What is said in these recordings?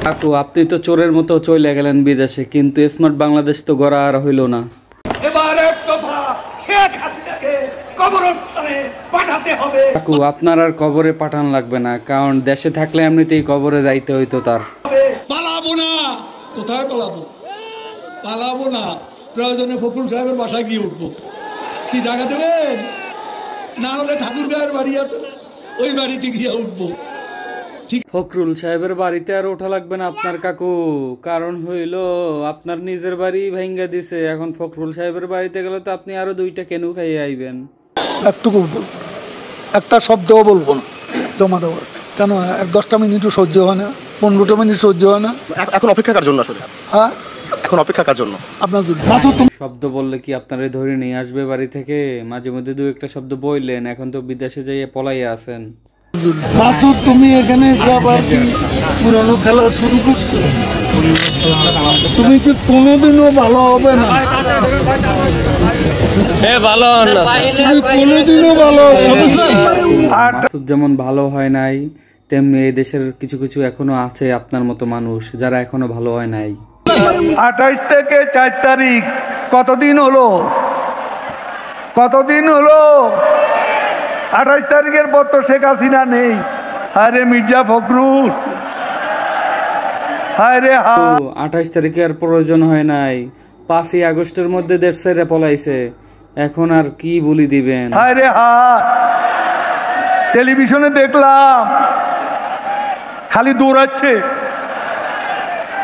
কাকু, আপনি তো চোরের মতো চলে গেলেন বিদেশে, কিন্তু স্মার্ট বাংলাদেশ তো গড়া আর হইল না। এবার এক দফা শেখ হাসিনাকে কবরস্থানে পাঠাতে হবে। কাকু, আপনার আর কবরে পাঠান লাগবে না, কারণ দেশে থাকলে এমনিতেই কবরে যাইতে হইতো তার। পালাবো না। কোথায় পালাবো? পালাবো না, প্রয়োজনে ফখরুল সাহেবের বাসায় গিয়ে উঠবো। কি জায়গা দেবেন? না হলে ঠাকুর গায়ের বাড়ি আছে, ওই বাড়িতে গিয়ে উঠবো। ফখরুল সাহেবের বাড়িতে আর ওঠা লাগবে না আপনার কাকু, কারণ হইল আপনার নিজের বাড়ি ভাঙ্গা দিছে। এখন ফখরুল সাহেবের বাড়িতে গেলে তো আপনি আরো 2টা কেনু খাইয়ে আইবেন। একটুকু একটা শব্দও বলবো না জমা দেওয়ার, কেন 10টা মিনিটও সহ্য হয় না, 15টা মিনিট সহ্য হয় না। এখন অপেক্ষা কার জন্য আসলে? হ্যাঁ, এখন অপেক্ষা কার জন্য? আপনার জন্য। শব্দ বললে কি আপনারে ধরে নিয়ে আসবে বাড়ি থেকে? মাঝে মধ্যে 2-1টা শব্দ বললেন, এখন তো বিদেশে যাইয়ে পলাইয়া আছেন। মাসুদ, তুমি এখানে এসে আবার কি পুরনো খেলা শুরু করছো? তুমি কি কোনোদিনও ভালো হবে না? কোনোদিনও ভালো হবে না। মাসুদ যেমন ভালো হয় নাই, তেমনি এই দেশের কিছু কিছু এখনো আছে আপনার মতো মানুষ যারা এখনো ভালো হয় নাই। 28 থেকে 4 তারিখ কতদিন হলো? 28 তারিখের পর তো শেখ হাসিনা নেই। আরে মির্জা ফখরুল, আরে 28 তারিখে আর প্রয়োজন হয় নাই, 5ই আগস্টের মধ্যে দেশ ছেড়ে পলাইছে, এখন আর কি বলি দিবেন? আরে টেলিভিশনে দেখলাম খালি দৌড়াচ্ছে,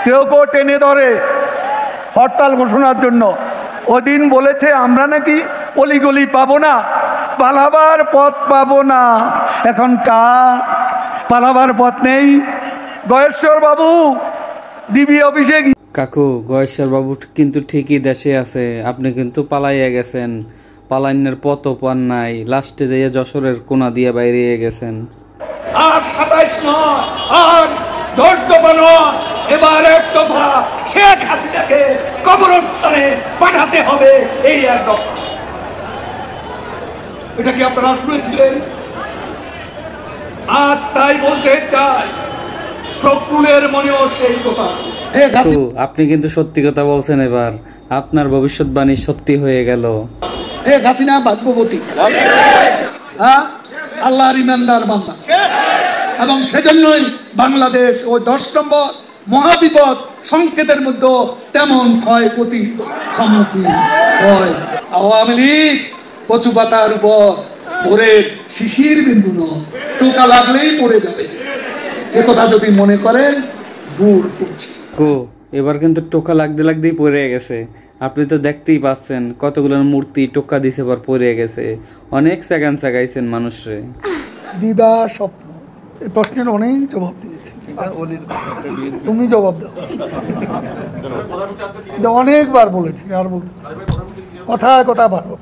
কেউ কেউ টেনে ধরে হরতাল ঘোষণার জন্য। ওদিন বলেছে আমরা নাকি অলিগলি পাবো না, পালাবার পথ পাবো না। এখন কার পালাবার পথ নেই? গয়েশ্বর বাবু ডিবি অফিসে। কাকু, গয়েশ্বর বাবু কিন্তু ঠিকই দেশে আছে, আপনি কিন্তু পালাইয়া গেছেন, পালাইনের পথও পান নাই, লাস্টে যাইয়া যশোরের কোনা দিয়ে বাইরে গেছেন। আর 27 নয়, আর 10 দফা নয়, এবার এক দফা শেখ হাসিনাকে কবরস্থানে পাঠাতে হবে। এই এক দফা। এটা কি আপনারা শুনেছিলেন? আজ তাই বলতে চাই, ফখরুলের মনেও সেই কথা। কাকু, আপনি কিন্তু সত্যি কথা বলছেন, এবার আপনার ভবিষ্যৎবাণী সত্যি হয়ে গেল। শেখ হাসিনা ভাগ্যবতী, আল্লাহর ইমানদার বান্দা, এবং সেজন্যই বাংলাদেশ ওই 10 নম্বর মহাবিপদ সংকেতের মধ্যে তেমন ক্ষয়ক্ষতি সম্মুখীন হয়। আওয়ামী লীগ কচু পাতার উপর ভোরের শিশির বিন্দু নয়, টোকা লাগলেই পড়ে যাবে, একথা যদি মনে করেন ভুল করছি। এবার কিন্তু টোকা লাগতেই পড়ে গেছে, আপনি তো দেখতেই পাচ্ছেন কতগুলো মূর্তি টোকা দিছে পর পড়ে গেছে, অনেক সেকেন্ড সাগাইছেন মানুষরে। দিবা স্বপ্ন, এই প্রশ্নের অনেক জবাব দিয়েছি, তুমি জবাব দাও। অনেকবার বলেছি, আর বলতে কথায় কথা ভালো,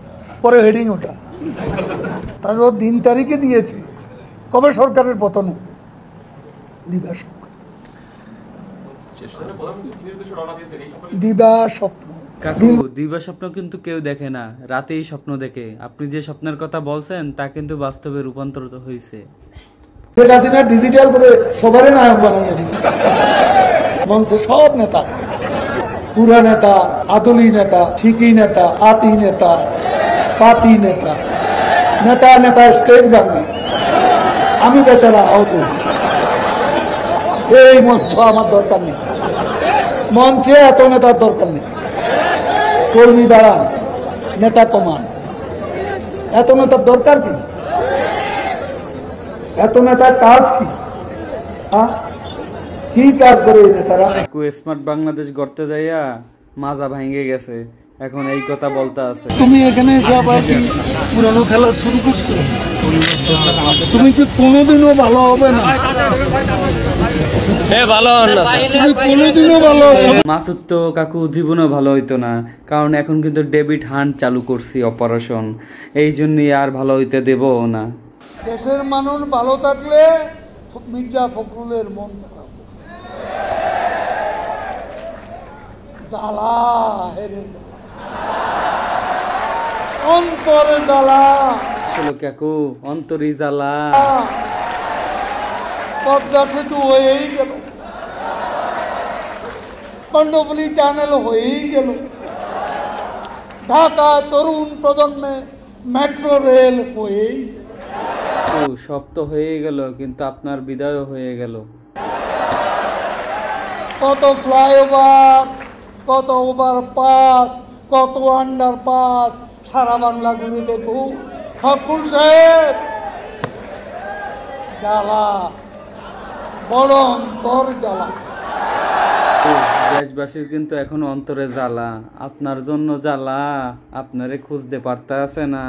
পরে হেডিং ওটা তারপর দিন তারিখে দিয়েছি কবে সরকারের পতন হবে। দিবা স্বপ্ন, দিবা স্বপ্ন। কাকু, দিবা স্বপ্ন কিন্তু কেউ দেখে না, রাতেই স্বপ্ন দেখে। আপনি যে স্বপ্নের কথা বলছেন তা কিন্তু বাস্তবে রূপান্তরিত হয়েছে। শেখ হাসিনা ডিজিটাল করে সবারই নায়ক বানাইয়া দিচ্ছে। মঞ্চে সব নেতা, পুরা নেতা, আদলি নেতা, শিকি নেতা, আতি নেতা, পাতি নেতা, নেতা নেতা স্টেজ ভাঙবে, আমি বেচারা আহত। এই মঞ্চ আমার দরকার নেই, মঞ্চে এত নেতার দরকার নেই। কর্মী দাঁড়ান, নেতা কমান, এত নেতার দরকার কি? এত নেতার কাজ কি? কি কাজ করে এই নেতারা? স্মার্ট বাংলাদেশ গড়তে যাইয়া মাজা ভাঙে গেছে, এখন এই কথা বলতে আছে। তুমি এখানে এসে আবার কি পুরনো খেলা শুরু করছো? তুমি কি কোনোদিনও ভালো হবে না? মাসুদ তো কাকু জীবনও ভালো হইতো না, কারণ এখন কিন্তু ডেবিট হান্ট চালু করছি অপারেশন, এই জন্যই আর ভালো হইতে দেব না। দেশের মানুষ ভালো থাকলে মির্জা ফখরুলের মন খারাপ, জ্বালা হেরে জ্বালা, অন্তরে জ্বালা, কাকু অন্তরি জ্বালা। পদ্মা সেতু হয়েই গেল, কর্ণফুলী টানেল হয়েই গেল, ঢাকা তরুণ প্রজন্মে মেট্রো রেল হয়েই গেল। ও সব তো হয়ে গেল, কিন্তু আপনার বিদায়ও হয়ে গেল। কত ফ্লাইওভার, কত ওভারপাস, কত আন্ডারপাস সারা বাংলা ঘুরে দেখুন। ফখরুল সাহেব, জ্বালা, বড় অন্তর জ্বালা। দেশবাসীর কিন্তু এখন অন্তরে জ্বালা, আপনার জন্য জ্বালা, আপনারে খুঁজতে পারতে আছে না।